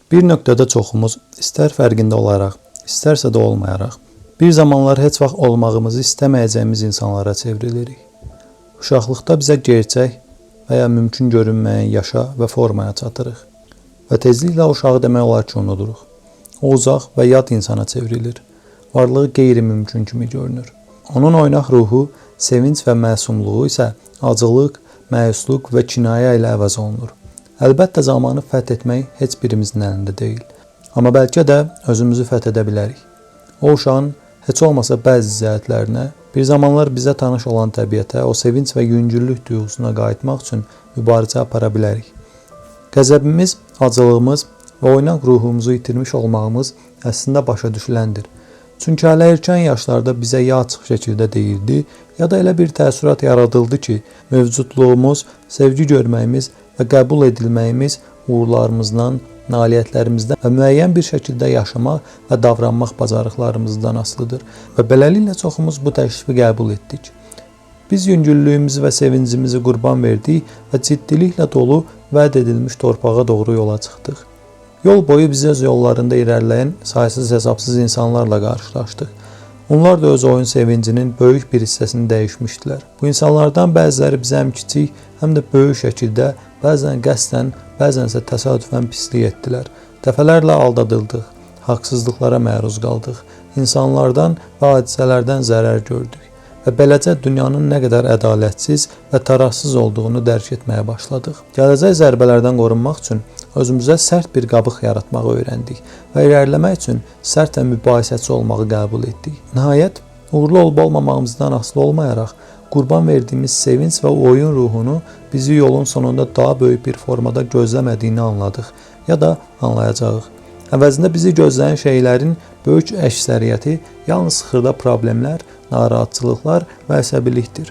Bir nöqtədə çoxumuz, istər fərqində olaraq, istərsə də olmayaraq, bir zamanlar heç vaxt olmağımızı istəməyəcəyimiz insanlara çevrilirik. Uşaqlıqda bizə gerçək və ya mümkün görünməyən yaşa və formaya çatırıq və tezliklə uşağı demək olar ki, unuduruq. O uzaq və yad insana çevrilir, varlığı qeyri-mümkün kimi görünür. Onun oynaq ruhu, sevinç və məsumluğu isə acılıq, məyusluq və kinayə ilə əvəz olunur. Əlbəttə, zamanı fəth etmək heç birimizin əlində deyil. Amma bəlkə də özümüzü fəth edə bilərik. O uşağın heç olmasa bəzi zəhətlərinə, bir zamanlar bizə tanış olan təbiətə, o sevinç və yüngüllük duyğusuna qayıtmaq üçün mübarizə apara bilərik. Qəzəbimiz, acılığımız və oynaq ruhumuzu itirmiş olmağımız əslində başa düşüləndir. Çünki hələ erkən yaşlarda bizə ya açıq şəkildə deyildi, ya da elə bir təəssürat yaradıldı ki, mövcudluğumuz, sevgi görməyimiz və qəbul edilməyimiz uğurlarımızdan, nailiyyətlərimizdən və müəyyən bir şəkildə yaşamaq və davranmaq bacarıqlarımızdan asılıdır və beləliklə çoxumuz bu təklifi qəbul etdik. Biz yüngüllüyümüzü və sevincimizi qurban verdik və ciddiliklə dolu vəd edilmiş torpağa doğru yola çıxdıq. Yol boyu biz öz yollarında irəliləyən saysız-hesabsız insanlarla qarşılaşdıq. Onlar da öz oyun sevincinin böyük bir hissəsini dəyişmişdilər. Bu insanlardan bəziləri bizə həm kiçik, həm də böyük şəkildə, bəzən qəsdən, bəzənsə təsadüfən pislik etdilər. Dəfələrlə aldadıldıq, haqsızlıqlara məruz qaldıq, insanlardan və hadisələrdən zərər gördük və beləcə dünyanın nə qədər ədalətsiz və tarazsız olduğunu dərk etməyə başladıq. Gələcək zərbələrdən qorunmaq üçün özümüzə sərt bir qabıq yaratmağı öyrəndik və irəliləmək üçün sərt və mübahisəçi olmağı qəbul etdik. Nəhayət, uğurlu olub-olmamağımızdan asılı olmayaraq, qurban verdiyimiz sevinç və oyun ruhunu bizi yolun sonunda daha böyük bir formada gözləmədiyini anladıq ya da anlayacağıq. Əvəzində bizi gözləyən şeylərin böyük əksəriyyəti yalnız xırda problemlər, narahatçılıqlar və əsəbilikdir.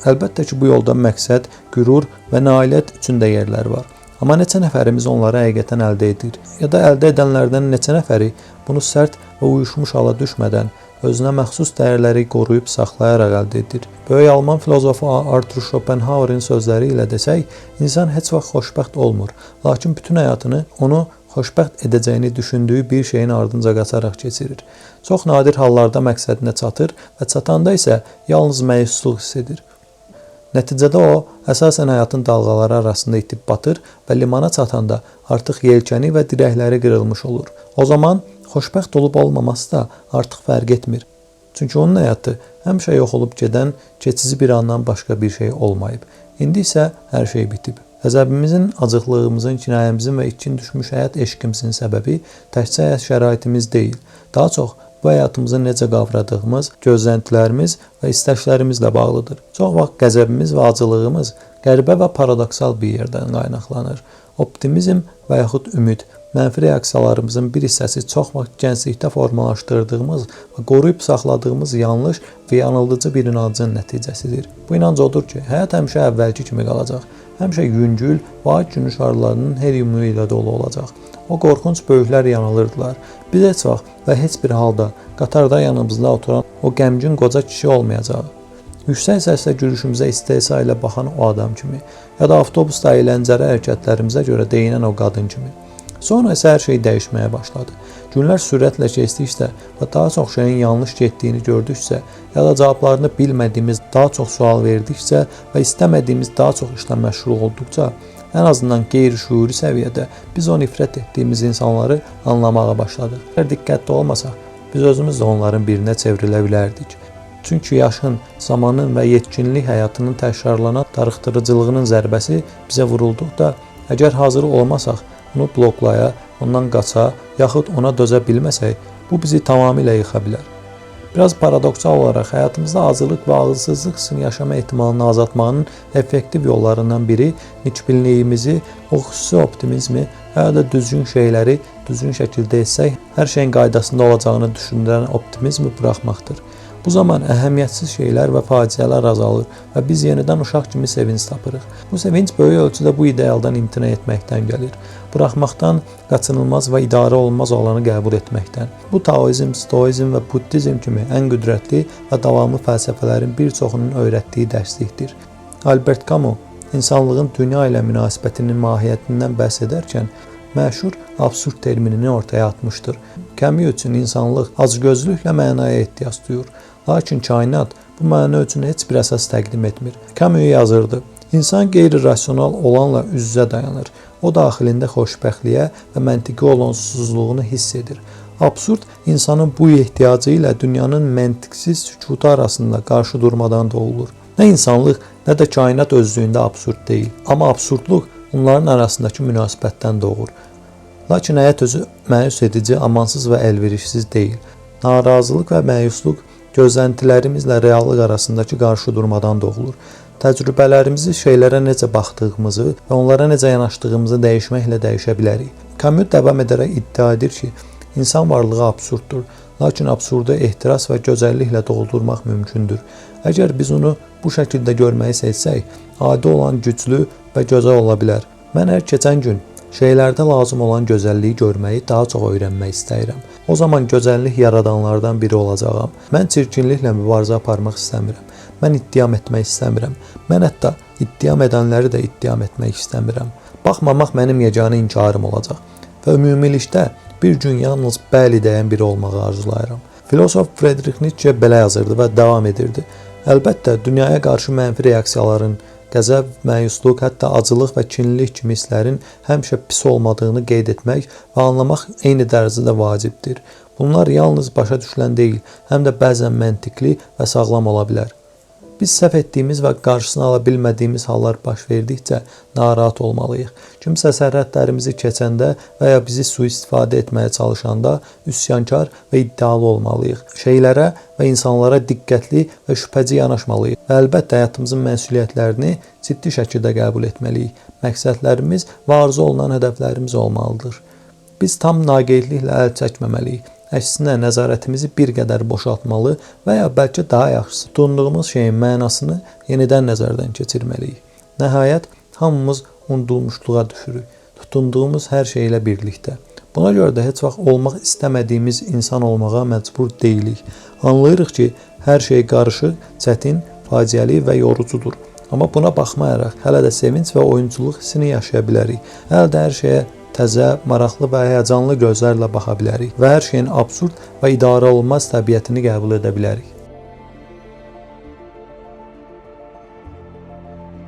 Əlbəttə ki, bu yolda məqsəd, qürur və nailiyyət üçün də yerlər var. Amma neçə nəfərimiz onları həqiqətən əldə edir? Ya da əldə edənlərdən neçə nəfəri bunu sərt və uyuşmuş hala düşmədən, özünə məxsus dəyərləri qoruyub saxlayaraq əldə edir? Böyük Alman filozofu Arthur Schopenhauerin sözləri ilə desək, insan heç vaxt xoşbəxt olmur, lakin bütün həyatını onu xoşbəxt edəcəyini düşündüyü bir şeyin ardınca qaçaraq keçirir. Çox nadir hallarda məqsədinə çatır və çatanda isə yalnız məyusluq hiss edir. Nəticədə o, əsasən həyatın dalğaları arasında itib batır və limana çatanda artıq yelkəni və dirəkləri qırılmış olur. O zaman xoşbəxt olub olmaması da artıq fərq etmir. Çünki onun həyatı həmişə yox olub gedən, keçici bir andan başqa bir şey olmayıb. İndi isə hər şey bitib. Qəzəbimizin, acıqlığımızın, kinayəmizin və itkin düşmüş həyat eşqimizin səbəbi təkcə həyat şəraitimiz deyil. Daha çox bu həyatımızı necə qavradığımız, gözləntilərimiz və istəklərimizlə bağlıdır. Çox vaxt qəzəbimiz və acılığımız qəribə və paradoksal bir yerdən qaynaqlanır. Optimizm və yaxud ümid, mənfi reaksiyalarımızın bir hissəsi çox vaxt gənclikdə formalaşdırdığımız və qoruyub saxladığımız yanlış və yanıldıcı bir inancın nəticəsidir. Bu inanc odur ki, həyat həmişə əvvəlki kimi qalacaq. Həmişə yüngül və ay gün şarlarının heliumu ilə dolu olacaq. O qorxunc böyüklər yanılırdılar. Biz heç vaxt və heç bir halda qatarda yanımızda oturan o qəmgin qoca kişi olmayacaq. Yüksək səslə gülüşümüzə istehza ilə baxan o adam kimi, ya da avtobusda əyləncəli hərəkətlərimizə görə deyinən o qadın kimi. Sonra isə hər şey dəyişməyə başladı. Günlər sürətlə keçdikcə və daha çox şeyin yanlış getdiyini gördükcə, ya da cavablarını bilmədiyimiz daha çox sual verdikcə və istəmədiyimiz daha çox işlə məşğul olduqca, ən azından qeyri-şüuri səviyyədə biz o nifrət etdiyimiz insanları anlamağa başladıq. Əgər diqqətli olmasaq, biz özümüz də onların birinə çevrilə bilərdik. Çünki yaşın, zamanın və yetkinlik həyatının təkrarlanan darıxdırıcılığının zərbəsi bizə vurulduqda, əgər hazır olmasaq, onu bloklaya, ondan qaça, yaxud ona dözə bilməsək, bu bizi tamamilə yıxa bilər. Biraz paradoksal olaraq həyatımızda acılıq və ağılsızlıq hissini yaşama ehtimalını azaltmanın effektiv yollarından biri nikbinliyimizi, o xüsusi optimizmi və ya da düzgün şeyləri düzgün şəkildə etsək, hər şeyin qaydasında olacağını düşündürən optimizmi buraxmaqdır. Bu zaman əhəmiyyətsiz şeylər və faciələr azalır və biz yenidən uşaq kimi sevinç tapırıq. Bu sevinç böyük ölçüdə bu idealdan imtina etməkdən gəlir. Buraxmaqdan, qaçınılmaz və idarə olunmaz olanı qəbul etməkdən. Bu taoizm, stoizm və buddizm kimi ən qüdrətli və davamlı fəlsəfələrin bir çoxunun öyrətdiyi dərslikdir. Albert Camus insanlığın dünya ilə münasibətinin mahiyyətindən bəhs edərkən məşhur absurd terminini ortaya atmışdır. Camus üçün insanlıq acgözlüklə mənaya ehtiyac duyur. Lakin kainat bu məna üçün heç bir əsas təqdim etmir. Camus yazırdı: İnsan qeyri-rasional olanla üz-üzə dayanır. O daxilində xoşbəxtliyə və məntiqi olumsuzluğunu hiss edir. Absurd insanın bu ehtiyacı ilə dünyanın məntiqsiz sükutu arasında qarşı durmadan doğulur. Nə insanlıq, nə də kainat özlüyündə absurd deyil. Amma absurdluq onların arasındakı münasibətdən doğur. Lakin həyat özü məyus edici, amansız və əlverişsiz deyil. Narazılıq və məyusluq gözləntilərimizlə reallıq arasındakı qarşı durmadan doğulur. Təcrübələrimizi şeylərə necə baxdığımızı və onlara necə yanaşdığımızı dəyişməklə dəyişə bilərik. Camus davam edərək iddia edir ki, insan varlığı absurddur, lakin absurdu ehtiras və gözəlliklə doldurmaq mümkündür. Əgər biz onu bu şəkildə görməyi seçsək, adi olan güclü və gözəl ola bilər. Mən hər keçən gün şeylərdə lazım olan gözəlliyi görməyi daha çox öyrənmək istəyirəm. O zaman gözəllik yaradanlardan biri olacağam. Mən çirkinliklə mübarizə aparmaq istəmirəm. Mən iddiam etmək istəmirəm. Mən hətta iddiam edənləri də iddiam etmək istəmirəm. Baxmamaq mənim yeganə inkarım olacaq və ümumilikdə bir gün yalnız bəli deyən biri olmağı arzulayıram. Filosof Friedrich Nietzsche belə yazırdı və davam edirdi. Əlbəttə, dünyaya qarşı mənfi reaksiyaların, qəzəb, məyusluq, hətta acılıq və kinlilik kimi hisslərin həmişə pis olmadığını qeyd etmək və anlamaq eyni dərəcədə vacibdir. Bunlar yalnız başa düşülən deyil, həm də bəzən məntiqli və sağlam ola bilər. Biz səhv etdiyimiz və qarşısını ala bilmədiyimiz hallar baş verdikcə narahat olmalıyıq. Kimsə sərhədlərimizi keçəndə və ya bizi sui-istifadə etməyə çalışanda üsyankar və iddialı olmalıyıq. Şeylərə və insanlara diqqətli və şübhəci yanaşmalıyıq. Və əlbəttə həyatımızın məsuliyyətlərini ciddi şəkildə qəbul etməliyik. Məqsədlərimiz və arzu olunan hədəflərimiz olmalıdır. Biz tam naqeydliklə əl çəkməməliyik. Əksinə, nəzarətimizi bir qədər boşaltmalı və ya bəlkə daha yaxşısı, tutunduğumuz şeyin mənasını yenidən nəzərdən keçirməliyik. Nəhayət, hamımız unudulmuşluğa düşürük, tutunduğumuz hər şeylə birlikdə. Buna görə də heç vaxt olmaq istəmədiyimiz insan olmağa məcbur deyilik. Anlayırıq ki, hər şey qarışıq, çətin, faciəli və yorucudur. Amma buna baxmayaraq, hələ də sevinç və oyunçuluq hissini yaşaya bilərik. Hələ də hər şeyə təzə, maraqlı və həyəcanlı gözlərlə baxa bilərik və hər şeyin absurd və idarə olunmaz təbiətini qəbul edə bilərik.